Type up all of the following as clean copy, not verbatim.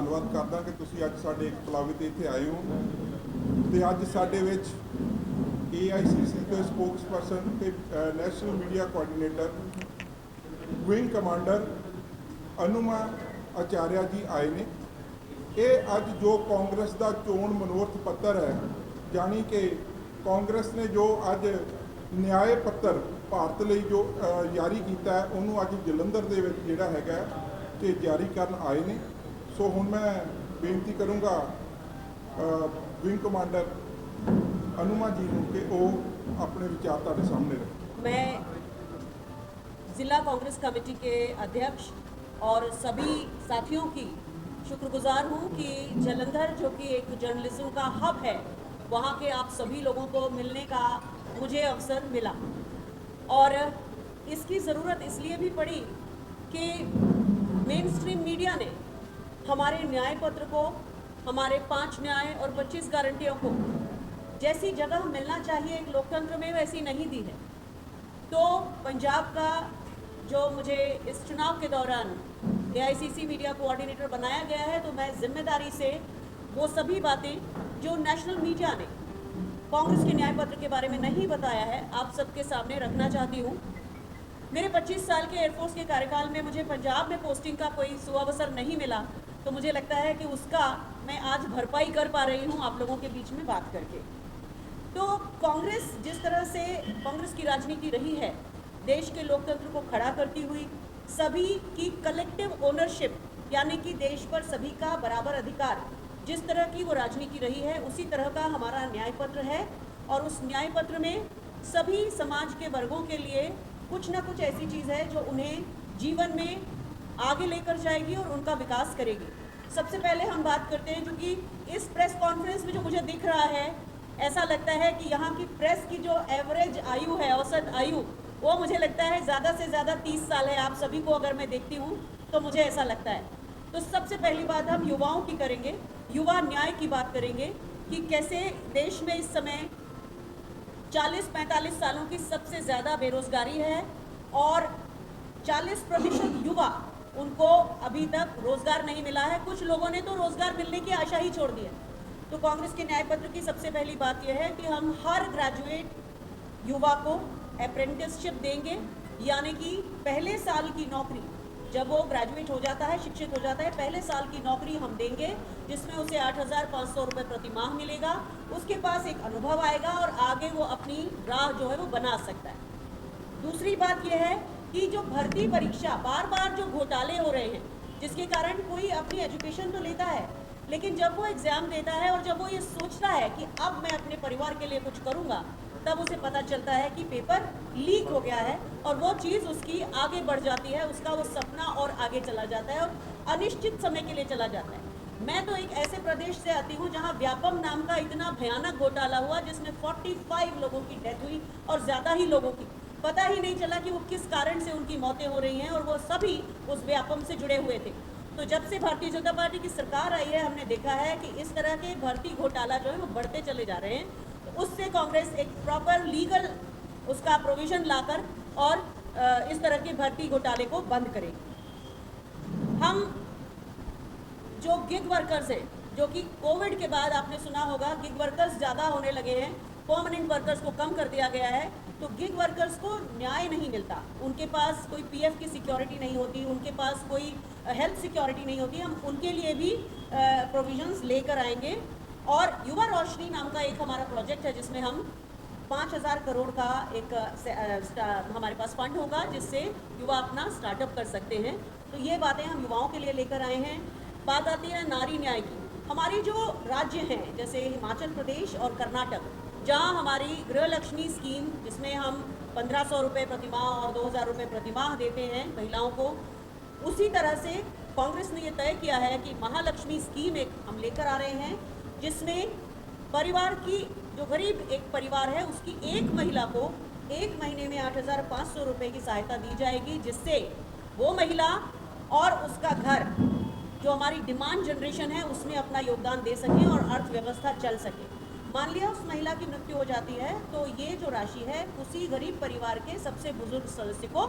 ਧੰਨਵਾਦ ਕਰਦਾ ਕਿ ਤੁਸੀਂ ਅੱਜ ਸਾਡੇ ਇੱਕ ਬੁਲਾਵੇ ਤੇ ਇੱਥੇ ਆਏ ਹੋ ਤੇ ਅੱਜ ਸਾਡੇ ਵਿੱਚ AICC ਦੇ ਸਪੋਕਸਪਰਸਨ ਤੇ national media coordinator wing commander Anuma Acharya ji ਆਏ ਨੇ। ਇਹ ਅੱਜ ਜੋ ਕਾਂਗਰਸ ਦਾ ਚੋਣ ਮਨੋਰਥ ਪੱਤਰ ਹੈ, ਜਾਣੀ ਕਿ ਕਾਂਗਰਸ ਨੇ ਜੋ ਅੱਜ ਨਿਆਏ ਪੱਤਰ ਭਾਰਤ ਲਈ ਜੋ ਜਾਰੀ ਕੀਤਾ ਹੈ, ਉਹਨੂੰ ਅੱਜ ਜਲੰਧਰ ਦੇ ਵਿੱਚ ਜਿਹੜਾ ਹੈਗਾ ਕਿ ਜਾਰੀ ਕਰਨ ਆਏ ਨੇ। ਸੋ ਹੁਣ ਮੈਂ ਬੇਨਤੀ ਕਰੂੰਗਾ ਵਿੰਗ ਕਮਾਂਡਰ अनुमा जी के वो अपने विचार ਤੁਹਾਡੇ सामने रखें। मैं ज़िला कांग्रेस कमेटी के अध्यक्ष और सभी साथियों की शुक्रगुजार हूँ कि जलंधर जो कि एक जर्नलिज्म का हब है, वहाँ के आप सभी लोगों को मिलने का मुझे अवसर मिला। और इसकी ज़रूरत इसलिए भी पड़ी कि मेन स्ट्रीम मीडिया ने हमारे न्याय पत्र को, हमारे 5 न्याय और 25 गारंटियों को जैसी जगह मिलना चाहिए एक लोकतंत्र में, वैसी नहीं दी है। तो पंजाब का जो मुझे इस चुनाव के दौरान AICC मीडिया कोऑर्डिनेटर बनाया गया है, तो मैं जिम्मेदारी से वो सभी बातें जो नेशनल मीडिया ने कांग्रेस के न्याय पत्र के बारे में नहीं बताया है, आप सबके सामने रखना चाहती हूँ। मेरे 25 साल के एयरफोर्स के कार्यकाल में मुझे पंजाब में पोस्टिंग का कोई सुअवसर नहीं मिला, तो मुझे लगता है कि उसका मैं आज भरपाई कर पा रही हूँ आप लोगों के बीच में बात करके। तो कांग्रेस जिस तरह से कांग्रेस की राजनीति रही है, देश के लोकतंत्र को खड़ा करती हुई, सभी की कलेक्टिव ओनरशिप यानी कि देश पर सभी का बराबर अधिकार, जिस तरह की वो राजनीति रही है, उसी तरह का हमारा न्याय पत्र है। और उस न्याय पत्र में सभी समाज के वर्गों के लिए कुछ ना कुछ ऐसी चीज़ है जो उन्हें जीवन में आगे लेकर जाएगी और उनका विकास करेगी। सबसे पहले हम बात करते हैं, जो कि इस प्रेस कॉन्फ्रेंस में जो मुझे दिख रहा है, ऐसा लगता है कि यहाँ की प्रेस की जो एवरेज आयु है, औसत आयु, वो मुझे लगता है ज़्यादा से ज़्यादा 30 साल है। आप सभी को अगर मैं देखती हूँ तो मुझे ऐसा लगता है। तो सबसे पहली बात हम युवाओं की करेंगे, युवा न्याय की बात करेंगे कि कैसे देश में इस समय 40-45 सालों की सबसे ज़्यादा बेरोज़गारी है और 40% युवा, उनको अभी तक रोज़गार नहीं मिला है। कुछ लोगों ने तो रोज़गार मिलने की आशा ही छोड़ दी है। तो कांग्रेस के न्याय पत्र की सबसे पहली बात यह है कि हम हर ग्रेजुएट युवा को अप्रेंटिसशिप देंगे, यानी कि पहले साल की नौकरी, जब वो ग्रेजुएट हो जाता है, शिक्षित हो जाता है, पहले साल की नौकरी हम देंगे, जिसमें उसे 8,500 रुपये प्रति माह मिलेगा। उसके पास एक अनुभव आएगा और आगे वो अपनी राह जो है वो बना सकता है। दूसरी बात यह है कि जो भर्ती परीक्षा बार बार जो घोटाले हो रहे हैं, जिसके कारण कोई अपनी एजुकेशन तो लेता है, लेकिन जब वो एग्ज़ाम देता है और जब वो ये सोचता है कि अब मैं अपने परिवार के लिए कुछ करूँगा, तब उसे पता चलता है कि पेपर लीक हो गया है और वो चीज़ उसकी आगे बढ़ जाती है, उसका वो सपना और आगे चला जाता है और अनिश्चित समय के लिए चला जाता है। मैं तो एक ऐसे प्रदेश से आती हूँ जहाँ व्यापम नाम का इतना भयानक घोटाला हुआ, जिसमें 45 लोगों की डेथ हुई और ज़्यादा ही लोगों की पता ही नहीं चला कि वो किस कारण से उनकी मौतें हो रही हैं, और वो सभी उस व्यापम से जुड़े हुए थे। तो जब से भारतीय जनता पार्टी की सरकार आई है, हमने देखा है कि इस तरह के भर्ती घोटाला जो है वो बढ़ते चले जा रहे हैं। तो उससे कांग्रेस एक प्रॉपर लीगल उसका प्रोविज़न लाकर और इस तरह के भर्ती घोटाले को बंद करेगी। हम जो गिग वर्कर्स हैं, जो कि कोविड के बाद आपने सुना होगा गिग वर्कर्स ज़्यादा होने लगे हैं, परमानेंट वर्कर्स को कम कर दिया गया है, तो गिग वर्कर्स को न्याय नहीं मिलता, उनके पास कोई PF की सिक्योरिटी नहीं होती, उनके पास कोई हेल्थ सिक्योरिटी नहीं होती। हम उनके लिए भी प्रोविजंस लेकर आएंगे। और युवा रोशनी नाम का एक हमारा प्रोजेक्ट है, जिसमें हम 5,000 करोड़ का एक हमारे पास फंड होगा, जिससे युवा अपना स्टार्टअप कर सकते हैं। तो ये बातें हम युवाओं के लिए लेकर आए हैं। बात आती है नारी न्याय की। हमारी जो राज्य हैं, जैसे हिमाचल प्रदेश और कर्नाटक, जहाँ हमारी गृहलक्ष्मी स्कीम, जिसमें हम 1,500 रुपये प्रति माह और 2,000 रुपये प्रति माह देते हैं महिलाओं को, उसी तरह से कांग्रेस ने ये तय किया है कि महालक्ष्मी स्कीम एक हम लेकर आ रहे हैं, जिसमें परिवार की जो गरीब एक परिवार है, उसकी एक महिला को 1 महीने में 8,500 रुपये की सहायता दी जाएगी, जिससे वो महिला और उसका घर, जो हमारी डिमांड जनरेशन है, उसमें अपना योगदान दे सकें और अर्थव्यवस्था चल सके। मान लिया उस महिला की मृत्यु हो जाती है, तो ये जो राशि है उसी गरीब परिवार के सबसे बुजुर्ग सदस्य को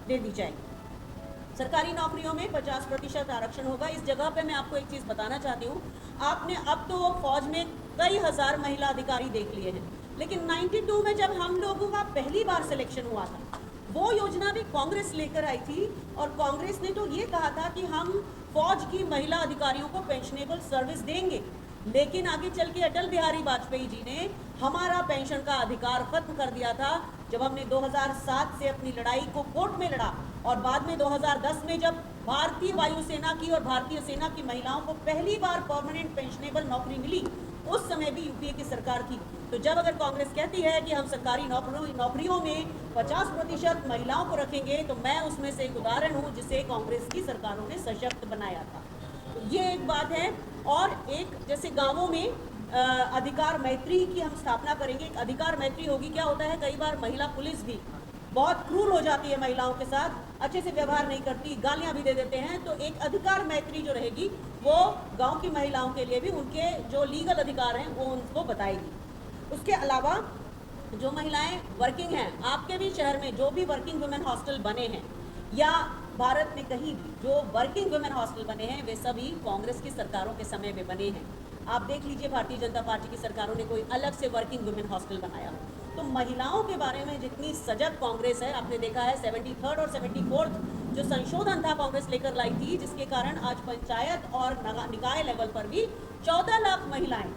दे दी जाएगी। सरकारी नौकरियों में 50% आरक्षण होगा। इस जगह पे मैं आपको एक चीज़ बताना चाहती हूँ, आपने अब तो फौज में कई हजार महिला अधिकारी देख लिए हैं, लेकिन 92 में जब हम लोगों का पहली बार सिलेक्शन हुआ था, वो योजना भी कांग्रेस लेकर आई थी और कांग्रेस ने तो ये कहा था कि हम फौज की महिला अधिकारियों को पेंशनेबल सर्विस देंगे, लेकिन आगे चल के अटल बिहारी वाजपेयी जी ने हमारा पेंशन का अधिकार खत्म कर दिया था जब हमने 2007 से अपनी लड़ाई को कोर्ट में लड़ा और बाद में 2010 में जब भारतीय वायुसेना की और भारतीय सेना की महिलाओं को पहली बार परमानेंट पेंशनेबल नौकरी मिली, उस समय भी यूपीए की सरकार थी। तो जब अगर कांग्रेस कहती है कि हम सरकारी नौकरियों में 50% महिलाओं को रखेंगे, तो मैं उसमें से एक उदाहरण हूँ जिसे कांग्रेस की सरकारों ने सशक्त बनाया था। तो ये एक बात है। और एक जैसे गांवों में अधिकार मैत्री की हम स्थापना करेंगे, एक अधिकार मैत्री होगी। क्या होता है, कई बार महिला पुलिस भी बहुत क्रूर हो जाती है, महिलाओं के साथ अच्छे से व्यवहार नहीं करती, गालियां भी दे देते हैं। तो एक अधिकार मैत्री जो रहेगी वो गांव की महिलाओं के लिए भी उनके जो लीगल अधिकार हैं वो उनको बताएगी। उसके अलावा जो महिलाएं वर्किंग हैं, आपके भी शहर में जो भी वर्किंग वुमेन हॉस्टल बने हैं या भारत में कहीं भी जो वर्किंग वुमेन हॉस्टल बने हैं, वे सभी कांग्रेस की सरकारों के समय में बने हैं। आप देख लीजिए, भारतीय जनता पार्टी की सरकारों ने कोई अलग से वर्किंग वुमेन हॉस्टल बनाया। तो महिलाओं के बारे में जितनी सजग कांग्रेस है, आपने देखा है 73rd और 74th जो संशोधन था कांग्रेस लेकर लाई थी, जिसके कारण आज पंचायत और निकाय लेवल पर भी 14 लाख महिलाएं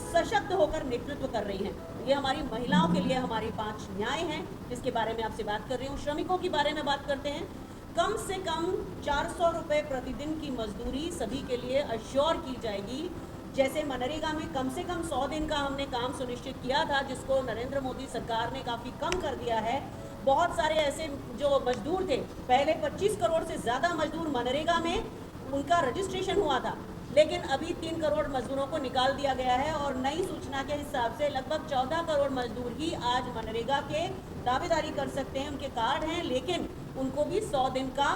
सशक्त होकर नेतृत्व कर रही हैं। ये हमारी महिलाओं के लिए हमारी 5 न्याय हैं जिसके बारे में आपसे बात कर रही हूँ। श्रमिकों की बारे में बात करते हैं। कम से कम 400 रुपये प्रतिदिन की मजदूरी सभी के लिए अश्योर की जाएगी। जैसे मनरेगा में कम से कम 100 दिन का हमने काम सुनिश्चित किया था, जिसको नरेंद्र मोदी सरकार ने काफ़ी कम कर दिया है। बहुत सारे ऐसे जो मजदूर थे, पहले 25 करोड़ से ज़्यादा मजदूर मनरेगा में उनका रजिस्ट्रेशन हुआ था, लेकिन अभी 3 करोड़ मजदूरों को निकाल दिया गया है और नई सूचना के हिसाब से लगभग 14 करोड़ मजदूर ही आज मनरेगा के दावेदारी कर सकते हैं। उनके कार्ड हैं, लेकिन उनको भी 100 दिन का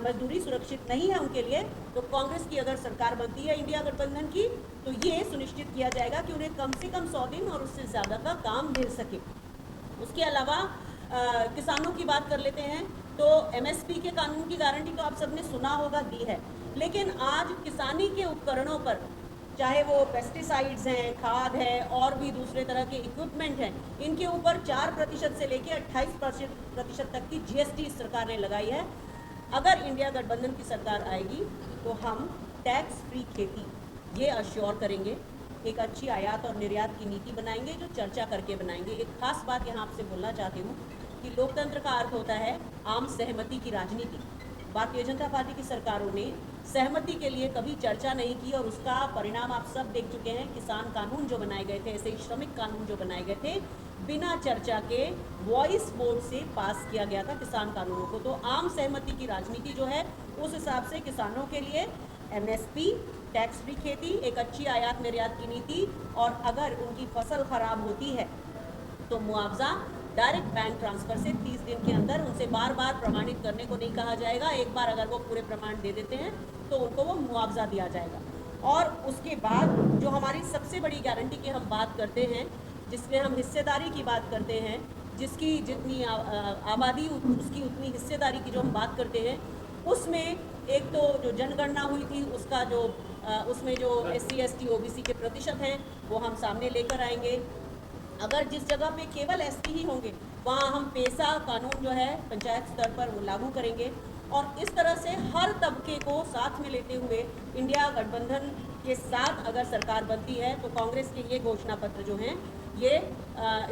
मजदूरी सुरक्षित नहीं है उनके लिए। तो कांग्रेस की अगर सरकार बनती है इंडिया गठबंधन की, तो ये सुनिश्चित किया जाएगा कि उन्हें कम से कम 100 दिन और उससे ज़्यादा का काम मिल सके। उसके अलावा किसानों की बात कर लेते हैं। तो एमएसपी के कानून की गारंटी तो आप सबने सुना होगा, दी है, लेकिन आज किसानी के उपकरणों पर, चाहे वो पेस्टिसाइड्स हैं, खाद है और भी दूसरे तरह के इक्विपमेंट हैं, इनके ऊपर 4% से लेकर 28% तक की जीएसटी सरकार ने लगाई है। अगर इंडिया गठबंधन की सरकार आएगी तो हम टैक्स फ्री खेती ये अश्योर करेंगे, एक अच्छी आयात और निर्यात की नीति बनाएंगे जो चर्चा करके बनाएंगे। एक खास बात यहाँ आपसे बोलना चाहती हूँ कि लोकतंत्र का अर्थ होता है आम सहमति की राजनीति। भारतीय जनता पार्टी की सरकारों ने सहमति के लिए कभी चर्चा नहीं की और उसका परिणाम आप सब देख चुके हैं। किसान कानून जो बनाए गए थे, ऐसे ही श्रमिक कानून जो बनाए गए थे, बिना चर्चा के वॉइस वोट से पास किया गया था किसान कानूनों को। तो आम सहमति की राजनीति जो है, उस हिसाब से किसानों के लिए एमएसपी, टैक्स फ्री खेती, एक अच्छी आयात निर्यात की नीति, और अगर उनकी फसल खराब होती है तो मुआवजा डायरेक्ट बैंक ट्रांसफर से 30 दिन के अंदर, उनसे बार बार प्रमाणित करने को नहीं कहा जाएगा। एक बार अगर वो पूरे प्रमाण दे देते हैं तो उनको वो मुआवजा दिया जाएगा। और उसके बाद जो हमारी सबसे बड़ी गारंटी की हम बात करते हैं, जिसमें हम हिस्सेदारी की बात करते हैं, जिसकी जितनी आबादी उसकी उतनी हिस्सेदारी की जो हम बात करते हैं, उसमें एक तो जो जनगणना हुई थी उसका जो उसमें जो SC ST OBC के प्रतिशत हैं वो हम सामने लेकर आएंगे। अगर जिस जगह पे केवल ST ही होंगे वहाँ हम पेशा कानून जो है पंचायत स्तर पर वो लागू करेंगे। और इस तरह से हर तबके को साथ में लेते हुए इंडिया गठबंधन के साथ अगर सरकार बनती है तो कांग्रेस के ये घोषणा पत्र जो हैं ये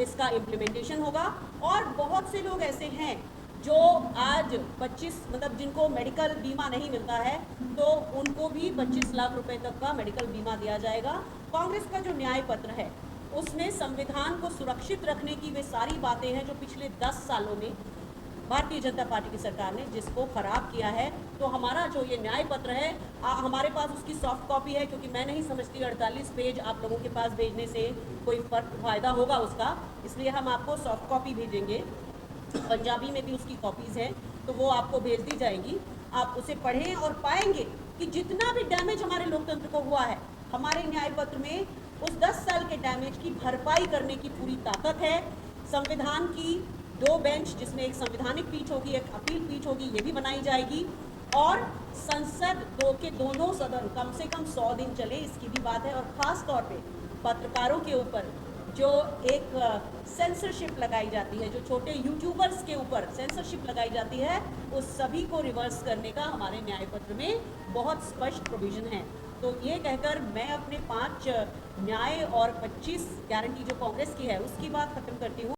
इसका इम्प्लीमेंटेशन होगा। और बहुत से लोग ऐसे हैं जो आज 25 मतलब जिनको मेडिकल बीमा नहीं मिलता है, तो उनको भी 25 लाख रुपए तक का मेडिकल बीमा दिया जाएगा। कांग्रेस का जो न्याय पत्र है उसमें संविधान को सुरक्षित रखने की वे सारी बातें हैं जो पिछले 10 सालों में भारतीय जनता पार्टी की सरकार ने जिसको खराब किया है। तो हमारा जो ये न्याय पत्र है हमारे पास उसकी सॉफ्ट कॉपी है, क्योंकि मैं नहीं समझती 48 पेज आप लोगों के पास भेजने से कोई फ़ायदा होगा उसका, इसलिए हम आपको सॉफ्ट कॉपी भेजेंगे। पंजाबी में भी उसकी कॉपीज़ हैं, तो वो आपको भेज दी जाएगी। आप उसे पढ़ें और पाएंगे कि जितना भी डैमेज हमारे लोकतंत्र को हुआ है, हमारे न्याय पत्र में उस 10 साल के डैमेज की भरपाई करने की पूरी ताकत है। संविधान की 2 बेंच, जिसमें एक संवैधानिक पीठ होगी, एक अपील पीठ होगी, ये भी बनाई जाएगी। और संसद के दोनों सदन कम से कम 100 दिन चले, इसकी भी बात है। और ख़ास तौर पे पत्रकारों के ऊपर जो एक सेंसरशिप लगाई जाती है, जो छोटे यूट्यूबर्स के ऊपर सेंसरशिप लगाई जाती है, उस सभी को रिवर्स करने का हमारे न्याय पत्र में बहुत स्पष्ट प्रोविज़न है। तो ये कहकर मैं अपने 5 न्याय और 25 गारंटी जो कांग्रेस की है उसकी बात खत्म करती हूँ।